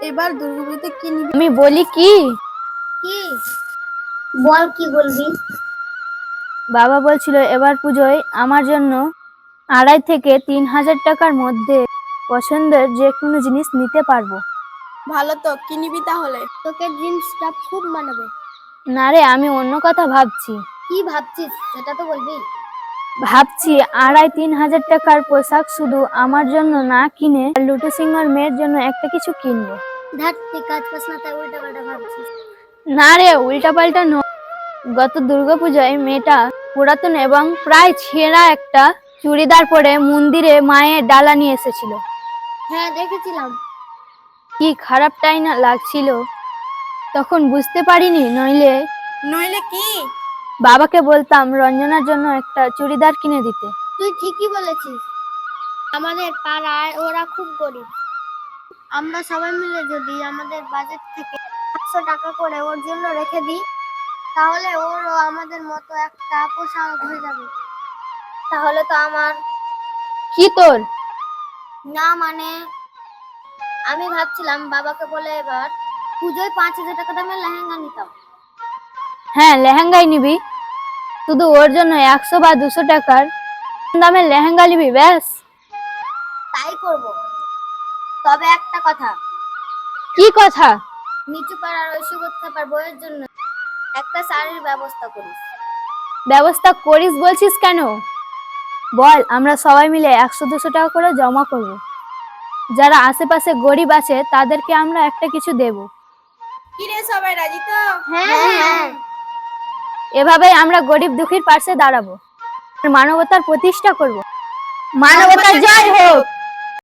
এবার দুর্গাপুজোতে কি নিবি? আমি বলি কি, কি বল, কি বলবি? বাবা বলছিল এবার পুজোয় আমার জন্য 2,500 থেকে 3,000 টাকার মধ্যে পছন্দের যে কোনো জিনিস নিতে পারবো। ভালো তো, কি নিবি তাহলে? তোকে জিন্সটা খুব মানাবে। না রে, আমি অন্য কথা ভাবছি। কি ভাবছিস সেটা তো বলবি। ভাবছি 2,500-3,000 টাকার পোশাক শুধু আমার জন্য না কিনে লুটু সিংহর মেয়ের জন্য একটা কিছু কিনবো। ধারতে কাজ পাস না, তাই উল্টা পাল্টা ভাবছিস। না রে, উল্টা পাল্টা নয়। গত দুর্গাপূজায় মেয়েটা পুরাতন এবং প্রায় ছেঁড়া একটা চুড়িদার পরে মন্দিরে মায়ের ডালা নিয়ে এসেছিল। হ্যাঁ, দেখেছিলাম। কি খারাপটাই না লাগছিল, তখন বুঝতে পারিনি। নইলে কি? বাবাকে বলতাম রঞ্জনার জন্য একটা চুড়িদার কিনে দিতে। তুই ঠিকই বলেছিস। আমাদের পাড়ায় ওরা খুব গরিব। আমরা সবাই মিলে যদি আমাদের বাজেট থেকে 100 টাকা করে ওর জন্য রেখে দিই, তাহলে ওরও আমাদের মতো একটা পোশাক হয়ে যাবে। তাহলে তো আমার কি তোর? না মানে, আমি ভাবছিলাম বাবাকে বলে এবার পুজোয় 5,000 টাকা দামের লেহেঙ্গা নিতাম। হ্যাঁ, লেহেঙ্গাই নিবি। শুধু ওর জন্য 100 বা 200 টাকার দামের লেহেঙ্গা নিবি, ব্যাস। তাই করব। তবে একটা কথা, কি কথা? নিচু পাড়ার ওই সুগোৎখাপার বইয়ের জন্য একটা শাড়ির ব্যবস্থা করিস। ব্যবস্থা করিস বলছিস কেন? বল, আমরা সবাই মিলে 100-200 টাকা করে জমা করব। যারা আশেপাশে গরিব আছে তাদেরকে আমরা একটা কিছু দেব। কি রে, সবাই রাজি তো? হ্যাঁ। এভাবেই আমরা গরিব দুঃখীর পাশে দাঁড়াবো, মানবতার প্রতিষ্ঠা করব। মানবতার জয় হোক।